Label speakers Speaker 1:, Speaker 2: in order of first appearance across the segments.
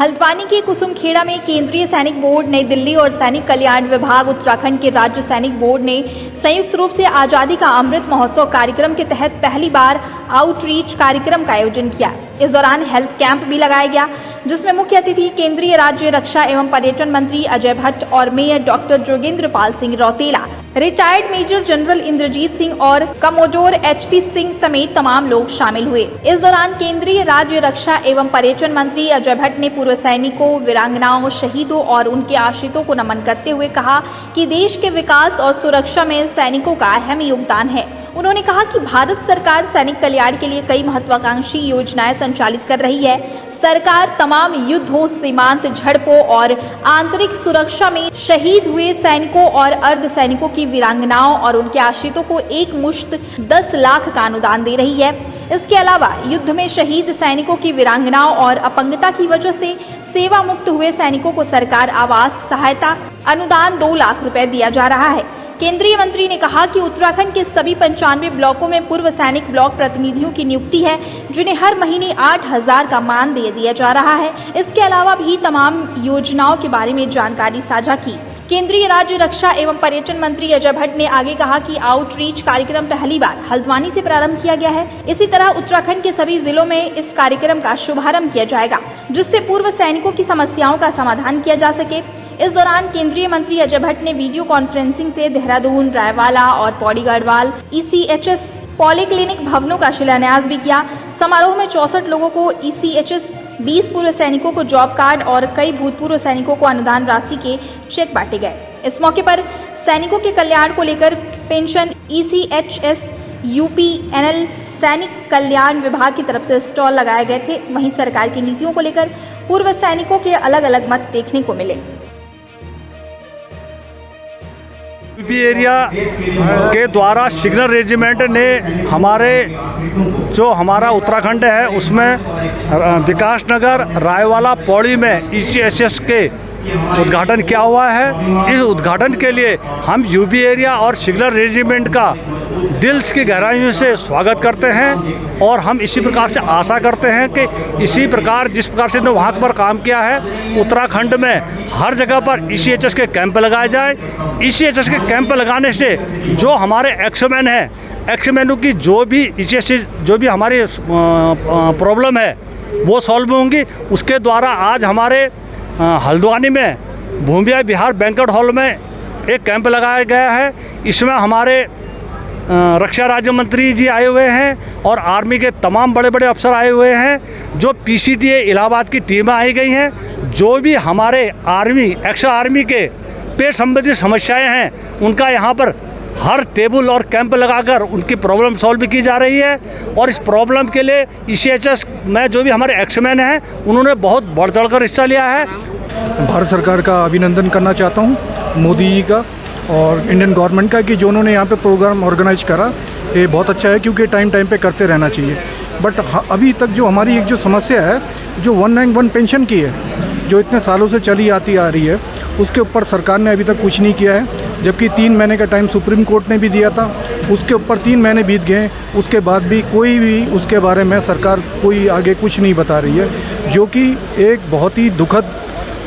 Speaker 1: हल्द्वानी के कुसुमखेड़ा में केंद्रीय सैनिक बोर्ड नई दिल्ली और सैनिक कल्याण विभाग उत्तराखंड के राज्य सैनिक बोर्ड ने संयुक्त रूप से आज़ादी का अमृत महोत्सव कार्यक्रम के तहत पहली बार आउटरीच कार्यक्रम का आयोजन किया। इस दौरान हेल्थ कैंप भी लगाया गया, जिसमें मुख्य अतिथि केंद्रीय राज्य रक्षा एवं पर्यटन मंत्री अजय भट्ट और mayor doctor Jogendra Pal Singh Rautela, retired major general Inderjit Singh और कमोडोर HP सिंह समेत तमाम लोग शामिल हुए। इस दौरान केंद्रीय राज्य रक्षा एवं पर्यटन मंत्री अजय भट्ट ने पूर्व सैनिकों, वीरांगनाओं, शहीदों और उनके आश्रितों को नमन करते हुए कहा कि देश के विकास और सुरक्षा में सैनिकों का अहम योगदान है। उन्होंने कहा कि भारत सरकार सैनिक कल्याण के लिए कई महत्वाकांक्षी योजनाएं संचालित कर रही है। सरकार तमाम युद्ध हो, सीमांत झड़पों और आंतरिक सुरक्षा में शहीद हुए सैनिकों और अर्ध सैनिकों की वीरांगनाओं और उनके आश्रितों को एक मुश्त 10 लाख का अनुदान दे रही है। इसके अलावा युद्ध में शहीद सैनिकों की वीरांगनाओं और अपंगता की वजह से सेवा मुक्त हुए सैनिकों को सरकार आवास सहायता अनुदान 2 लाख रुपए दिया जा रहा है। केंद्रीय मंत्री ने कहा कि उत्तराखंड के सभी 95 ब्लॉकों में पूर्व सैनिक ब्लॉक प्रतिनिधियों की नियुक्ति है, जिन्हें हर महीने 8,000 का मानदेय दिया जा रहा है। इसके अलावा भी तमाम योजनाओं के बारे में जानकारी साझा की। केंद्रीय राज्य रक्षा एवं पर्यटन मंत्री अजय भट्ट ने आगे कहा कि आउटरीच कार्यक्रम पहली बार हल्द्वानी से प्रारंभ किया गया है। इसी तरह उत्तराखंड के सभी जिलों में इस कार्यक्रम का शुभारंभ किया जाएगा, जिससे पूर्व सैनिकों की समस्याओं का समाधान किया जा सके। इस दौरान केंद्रीय मंत्री अजय भट्ट ने वीडियो कॉन्फ्रेंसिंग से देहरादून, रायवाला और पौड़ी गढ़वाल ECHS पॉलीक्लिनिक भवनों का शिलान्यास भी किया। समारोह में 64 लोगों को ECHS, 20 पूर्व सैनिकों को जॉब कार्ड और कई भूतपूर्व सैनिकों को अनुदान राशि के चेक बांटे गए। इस मौके पर सैनिकों के कल्याण को लेकर पेंशन ECHS UPNL सैनिक कल्याण विभाग की तरफ से स्टॉल लगाए गए थे। वहीं सरकार की नीतियों को लेकर पूर्व सैनिकों के अलग अलग मत देखने को मिले।
Speaker 2: यूपी एरिया के द्वारा सिग्नल रेजिमेंट ने हमारा उत्तराखंड है उसमें विकास नगर, रायवाला, पौड़ी में ECHS के उद्घाटन किया हुआ है। इस उद्घाटन के लिए हम यूपी एरिया और सिग्नल रेजिमेंट का दिल की गहराइयों से स्वागत करते हैं और हम इसी प्रकार से आशा करते हैं कि इसी प्रकार जिस प्रकार से ने वहाँ पर काम किया है, उत्तराखंड में हर जगह पर ECHS के कैंप लगाए जाए। ECHS के कैंप लगाने से जो हमारे एक्समैन हैं, एक्समैनों की जो भी ECHS जो भी हमारी प्रॉब्लम है वो सॉल्व होंगी। उसके द्वारा आज हमारे हल्द्वानी में भूमिया बिहार बैंक्वेट हॉल में एक कैंप लगाया गया है। इसमें हमारे रक्षा राज्य मंत्री जी आए हुए हैं और आर्मी के तमाम बड़े बड़े अफसर आए हुए हैं। जो PCTA इलाहाबाद की टीमें आई गई हैं, जो भी हमारे आर्मी एक्स आर्मी के पेट संबंधी समस्याएं हैं उनका यहाँ पर हर टेबल और कैंप लगाकर उनकी प्रॉब्लम सॉल्व भी की जा रही है। और इस प्रॉब्लम के लिए ECHS में जो भी हमारे एक्समैन हैं उन्होंने बहुत बढ़ चढ़ कर हिस्सा लिया है।
Speaker 3: भारत सरकार का अभिनंदन करना चाहता हूँ, मोदी जी का और इंडियन गवर्नमेंट का, कि जो उन्होंने यहाँ पे प्रोग्राम ऑर्गेनाइज करा, ये बहुत अच्छा है क्योंकि टाइम पे करते रहना चाहिए। बट अभी तक जो हमारी एक जो समस्या है, जो 191 पेंशन की है, जो इतने सालों से चली आती आ रही है, उसके ऊपर सरकार ने अभी तक कुछ नहीं किया है। जबकि 3 महीने का टाइम सुप्रीम कोर्ट ने भी दिया था, उसके ऊपर 3 महीने बीत गए, उसके बाद भी कोई भी उसके बारे में सरकार कोई आगे कुछ नहीं बता रही है, जो कि एक बहुत ही दुखद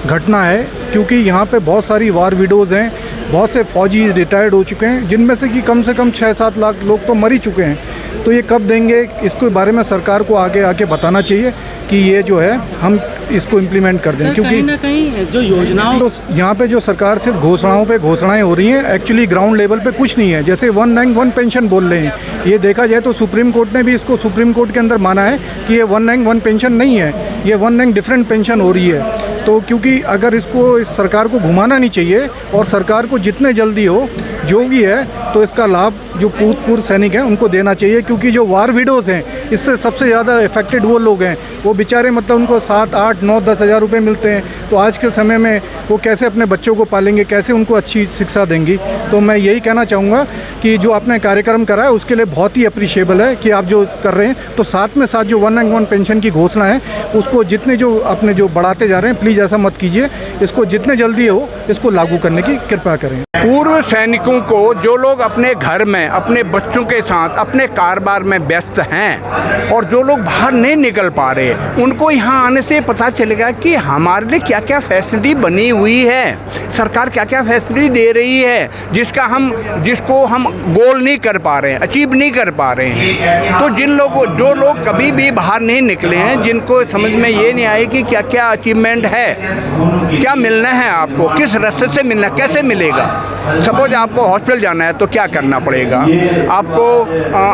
Speaker 3: घटना है। क्योंकि यहाँ पे बहुत सारी वार विडोज़ हैं, बहुत से फौजी रिटायर्ड हो चुके हैं, जिनमें से कि कम 6-7 लाख लोग तो मर ही चुके हैं। तो ये कब देंगे, इसके बारे में सरकार को आगे आके बताना चाहिए कि ये जो है हम इसको इम्प्लीमेंट कर दें। क्योंकि
Speaker 4: कहीं ना कहीं जो योजनाओं
Speaker 3: तो यहाँ पे जो सरकार सिर्फ घोषणाओं पे घोषणाएं हो रही हैं, एक्चुअली ग्राउंड लेवल पे कुछ नहीं है। जैसे 191 पेंशन बोल रहे हैं, ये देखा जाए तो सुप्रीम कोर्ट ने भी इसको सुप्रीम कोर्ट के अंदर माना है कि ये 191 पेंशन नहीं है, ये 191 डिफरेंट पेंशन हो रही है। तो क्योंकि अगर इसको इस सरकार को घुमाना नहीं चाहिए और सरकार को जितने जल्दी हो जो भी है तो इसका लाभ जो पूर्व सैनिक हैं उनको देना चाहिए। क्योंकि जो वार विडोज़ हैं, इससे सबसे ज़्यादा इफेक्टेड वो लोग हैं, वो बेचारे मतलब उनको 7, 8, 9, 10 हज़ार रुपये मिलते हैं। तो आज के समय में वो कैसे अपने बच्चों को पालेंगे, कैसे उनको अच्छी शिक्षा देंगी। तो मैं यही कहना चाहूँगा कि जो आपने कार्यक्रम करा है उसके लिए बहुत ही अप्रिशिएबल है कि आप जो कर रहे हैं। तो साथ में साथ जो 191 पेंशन की घोषणा है उसको जितने जो अपने जो बढ़ाते जा रहे हैं, प्लीज़ ऐसा मत कीजिए, इसको जितने जल्दी हो इसको लागू करने की कृपा करें।
Speaker 5: पूर्व सैनिकों को जो लोग अपने घर में अपने बच्चों के साथ अपने कारोबार में व्यस्त हैं और जो लोग बाहर नहीं निकल पा रहे, उनको यहाँ आने से पता पता चलेगा कि हमारे लिए क्या क्या फैसिलिटी बनी हुई है, सरकार क्या क्या फैसिलिटी दे रही है, जिसको हम गोल नहीं कर पा रहे हैं, अचीव नहीं कर पा रहे हैं। तो जो लोग कभी भी बाहर नहीं निकले हैं, जिनको समझ में ये नहीं आए कि क्या क्या अचीवमेंट है, क्या मिलना है आपको, किस रास्ते से मिलना, कैसे मिलेगा। सपोज आपको हॉस्पिटल जाना है तो क्या करना पड़ेगा,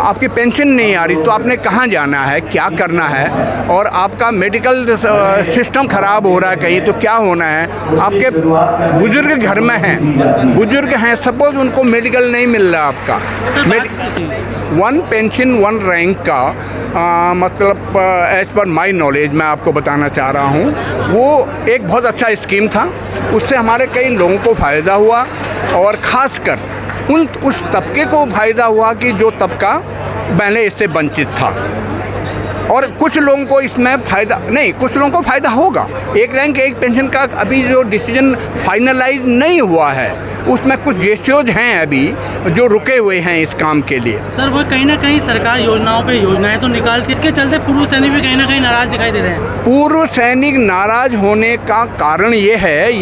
Speaker 5: आपकी पेंशन नहीं आ रही तो आपने कहाँ जाना है, क्या करना है, और आपका मेडिकल सिस्टम ख़राब हो रहा है कहीं तो क्या होना है। आपके बुजुर्ग घर में हैं, बुजुर्ग हैं, सपोज उनको मेडिकल नहीं मिल रहा आपका, वन पेंशन वन रैंक का मतलब एज पर माई नॉलेज मैं आपको बताना चाह रहा हूँ, वो एक बहुत अच्छा स्कीम था। उससे हमारे कई लोगों को फ़ायदा हुआ और ख़ासकर उस तबके को फ़ायदा हुआ कि जो तबका पहले इससे वंचित था। और कुछ लोगों को इसमें फ़ायदा नहीं, कुछ लोगों को फ़ायदा होगा। एक रैंक एक पेंशन का अभी जो डिसीजन फाइनलाइज नहीं हुआ है, उसमें कुछ रेशियोज हैं अभी जो रुके हुए हैं इस काम के लिए।
Speaker 4: सर वो कहीं ना कहीं सरकार योजनाओं पे योजनाएं तो निकालती है, इसके चलते पूर्व सैनिक भी कहीं ना कहीं नाराज़ दिखाई दे रहे हैं।
Speaker 5: पूर्व सैनिक नाराज़ होने का कारण ये है,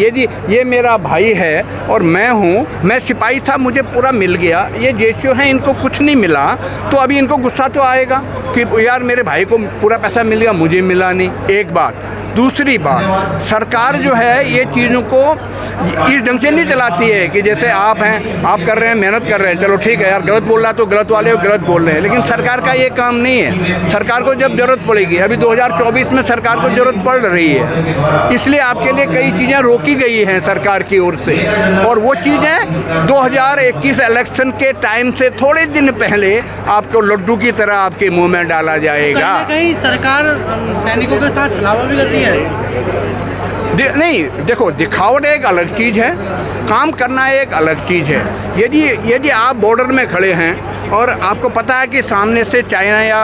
Speaker 5: ये मेरा भाई है और मैं हूँ, मैं सिपाही था, मुझे पूरा मिल गया, ये रेशियो हैं, इनको कुछ नहीं मिला तो अभी इनको गुस्सा तो आएगा कि यार मेरे भाई को पूरा पैसा मिल गया, मुझे मिला नहीं। एक बात। दूसरी बात, सरकार जो है ये चीज़ों को इस ढंग से नहीं चलाती है कि जैसे आप हैं, आप कर रहे हैं, मेहनत कर रहे हैं, चलो ठीक है यार, गलत बोल रहा तो गलत वाले गलत बोल रहे हैं, लेकिन सरकार का ये काम नहीं है। सरकार को जब ज़रूरत पड़ेगी, अभी 2024 में सरकार को ज़रूरत पड़ रही है, इसलिए आपके लिए कई चीज़ें रोकी गई हैं सरकार की ओर से, और वो चीज़ें 2021 इलेक्शन के टाइम से थोड़े दिन पहले आपको लड्डू की तरह आपके मुँह में डाला जाएगा।
Speaker 4: कहीं सरकार सैनिकों के साथ छलावा भी कर रही है।
Speaker 5: नहीं, देखो, दिखावट एक अलग चीज़ है, काम करना एक अलग चीज़ है। यदि आप बॉर्डर में खड़े हैं और आपको पता है कि सामने से चाइना या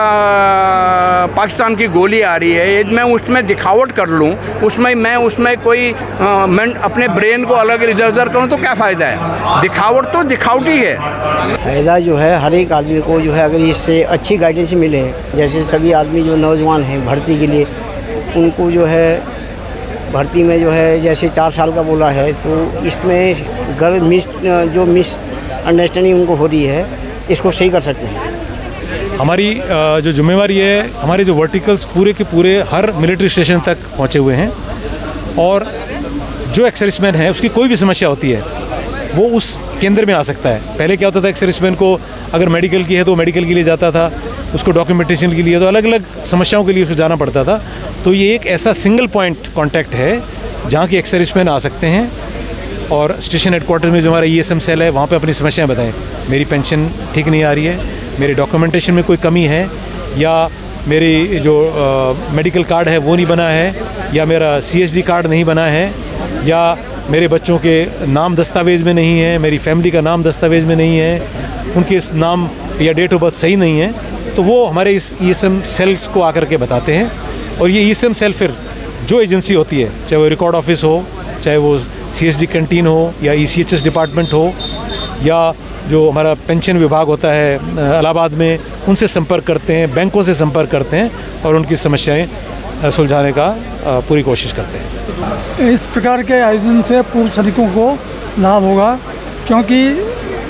Speaker 5: पाकिस्तान की गोली आ रही है, यदि मैं उसमें दिखावट कर लूँ, उसमें कोई मैं अपने ब्रेन को अलग इधर करूँ तो क्या फ़ायदा है। दिखावट तो दिखावटी है।
Speaker 6: फ़ायदा जो है हर एक आदमी को जो है, अगर इससे अच्छी गाइडेंस मिले, जैसे सभी आदमी जो नौजवान हैं भर्ती के लिए, उनको जो है भर्ती में जो है जैसे 4 साल का बोला है, तो इसमें मिस अंडरस्टैंडिंग उनको हो रही है, इसको सही कर सकते हैं।
Speaker 7: हमारी जो जिम्मेवारी है, हमारे जो वर्टिकल्स पूरे के पूरे हर मिलिट्री स्टेशन तक पहुँचे हुए हैं, और जो एक्स सर्विसमैन है उसकी कोई भी समस्या होती है वो उस केंद्र में आ सकता है। पहले क्या होता था, एक्स सर्विसमैन को अगर मेडिकल की है तो मेडिकल के लिए जाता था, उसको डॉक्यूमेंटेशन के लिए, तो अलग अलग समस्याओं के लिए उसको जाना पड़ता था। तो ये एक ऐसा सिंगल पॉइंट कांटेक्ट है जहाँ की एक्स सर्विसमैन आ सकते हैं और स्टेशन हेडक्वार्टर में जो हमारा ESM सेल है वहाँ पे अपनी समस्याएं बताएं। मेरी पेंशन ठीक नहीं आ रही है, मेरे डॉक्यूमेंटेशन में कोई कमी है, या मेरी जो मेडिकल कार्ड है वो नहीं बना है, या मेरा CSD कार्ड नहीं बना है, या मेरे बच्चों के नाम दस्तावेज़ में नहीं है, मेरी फैमिली का नाम दस्तावेज़ में नहीं है, उनके नाम या डेट ऑफ बर्थ सही नहीं है, तो वो हमारे इस ESM सेल्स को आकर के बताते हैं। और ये ESM सेल फिर जो एजेंसी होती है, चाहे वो रिकॉर्ड ऑफिस हो, चाहे वो CSD कैंटीन हो, या ECHS डिपार्टमेंट हो, या जो हमारा पेंशन विभाग होता है इलाहाबाद में, उनसे संपर्क करते हैं, बैंकों से संपर्क करते हैं और उनकी समस्याएं सुलझाने का पूरी कोशिश करते हैं।
Speaker 8: इस प्रकार के आयोजन से पूर्व सैनिकों को लाभ होगा, क्योंकि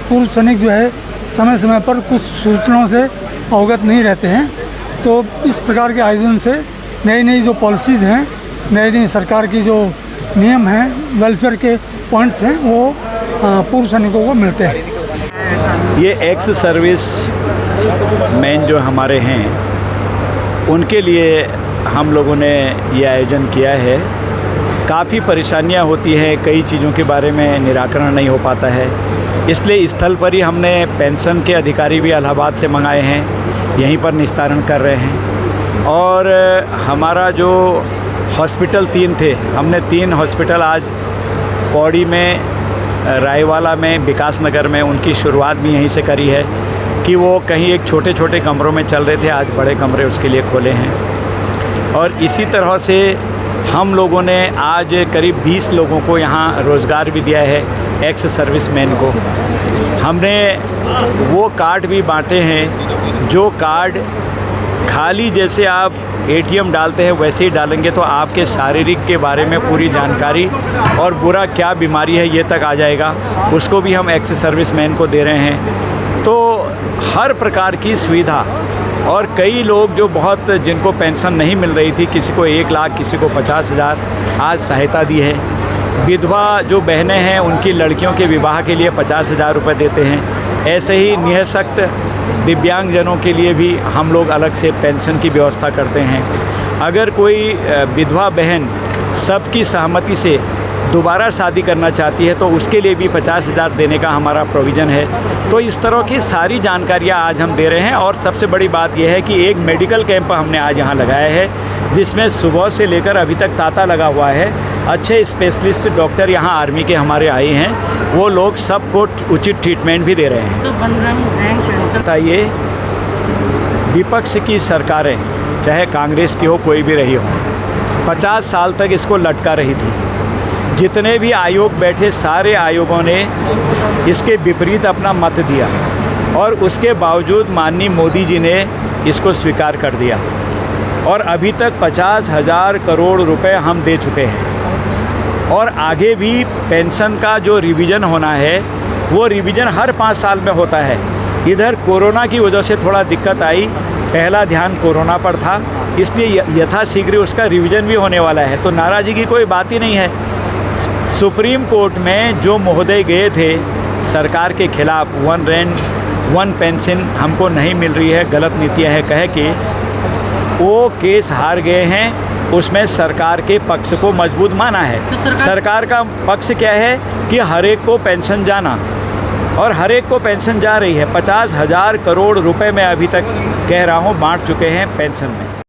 Speaker 8: पूर्व सैनिक जो है समय समय पर कुछ सूचनाओं से अवगत नहीं रहते हैं। तो इस प्रकार के आयोजन से नई नई जो पॉलिसीज़ हैं, नई नई सरकार की जो नियम हैं, वेलफेयर के पॉइंट्स हैं, वो पूर्व सैनिकों को मिलते हैं।
Speaker 9: ये एक्स सर्विस मैन जो हमारे हैं, उनके लिए हम लोगों ने ये आयोजन किया है। काफ़ी परेशानियां होती हैं, कई चीज़ों के बारे में निराकरण नहीं हो पाता है, इसलिए स्थल पर ही हमने पेंशन के अधिकारी भी इलाहाबाद से मंगाए हैं, यहीं पर निस्तारण कर रहे हैं। और हमारा जो हॉस्पिटल 3 थे, हमने 3 हॉस्पिटल आज पौड़ी में, रायवाला में, विकास नगर में, उनकी शुरुआत भी यहीं से करी है कि वो कहीं एक छोटे छोटे कमरों में चल रहे थे, आज बड़े कमरे उसके लिए खोले हैं। और इसी तरह से हम लोगों ने आज करीब 20 लोगों को यहाँ रोज़गार भी दिया है, एक्स सर्विसमैन को। हमने वो कार्ड भी बांटे हैं जो कार्ड खाली जैसे आप एटीएम डालते हैं वैसे ही डालेंगे तो आपके शारीरिक के बारे में पूरी जानकारी और बुरा क्या बीमारी है ये तक आ जाएगा। उसको भी हम एक्स सर्विसमैन को दे रहे हैं। तो हर प्रकार की सुविधा, और कई लोग जो बहुत जिनको पेंशन नहीं मिल रही थी, किसी को 1 लाख, किसी को 50,000, आज सहायता दी है। विधवा जो बहनें हैं उनकी लड़कियों के विवाह के लिए 50,000 रुपये देते हैं। ऐसे ही निःशक्त दिव्यांगजनों के लिए भी हम लोग अलग से पेंशन की व्यवस्था करते हैं। अगर कोई विधवा बहन सबकी सहमति से दोबारा शादी करना चाहती है तो उसके लिए भी 50,000 देने का हमारा प्रोविज़न है। तो इस तरह की सारी जानकारियाँ आज हम दे रहे हैं। और सबसे बड़ी बात यह है कि एक मेडिकल कैंप हमने आज यहाँ लगाया है, जिसमें सुबह से लेकर अभी तक तांता लगा हुआ है। अच्छे स्पेशलिस्ट डॉक्टर यहाँ आर्मी के हमारे आए हैं, वो लोग सबको उचित ट्रीटमेंट भी दे रहे हैं।
Speaker 4: तो बन रहा है
Speaker 9: बताइए, विपक्ष की सरकारें चाहे कांग्रेस की हो कोई भी रही हो, 50 साल तक इसको लटका रही थी। जितने भी आयोग बैठे सारे आयोगों ने इसके विपरीत अपना मत दिया और उसके बावजूद माननीय मोदी जी ने इसको स्वीकार कर दिया। और अभी तक 50,000 करोड़ रुपए हम दे चुके हैं। और आगे भी पेंशन का जो रिवीजन होना है वो रिवीजन हर 5 साल में होता है। इधर कोरोना की वजह से थोड़ा दिक्कत आई, पहला ध्यान कोरोना पर था, इसलिए यथाशीघ्र उसका रिवीजन भी होने वाला है। तो नाराज़गी की कोई बात ही नहीं है। सुप्रीम कोर्ट में जो महोदय गए थे सरकार के खिलाफ, 1 रैंक 1 पेंशन हमको नहीं मिल रही है, गलत नीतियाँ है कह के, वो केस हार गए हैं। उसमें सरकार के पक्ष को मजबूत माना है।
Speaker 4: तो
Speaker 9: सरकार का पक्ष क्या है कि हर एक को पेंशन जाना, और हर एक को पेंशन जा रही है। 50,000 करोड़ रुपए में अभी तक कह रहा हूँ बांट चुके हैं पेंशन में।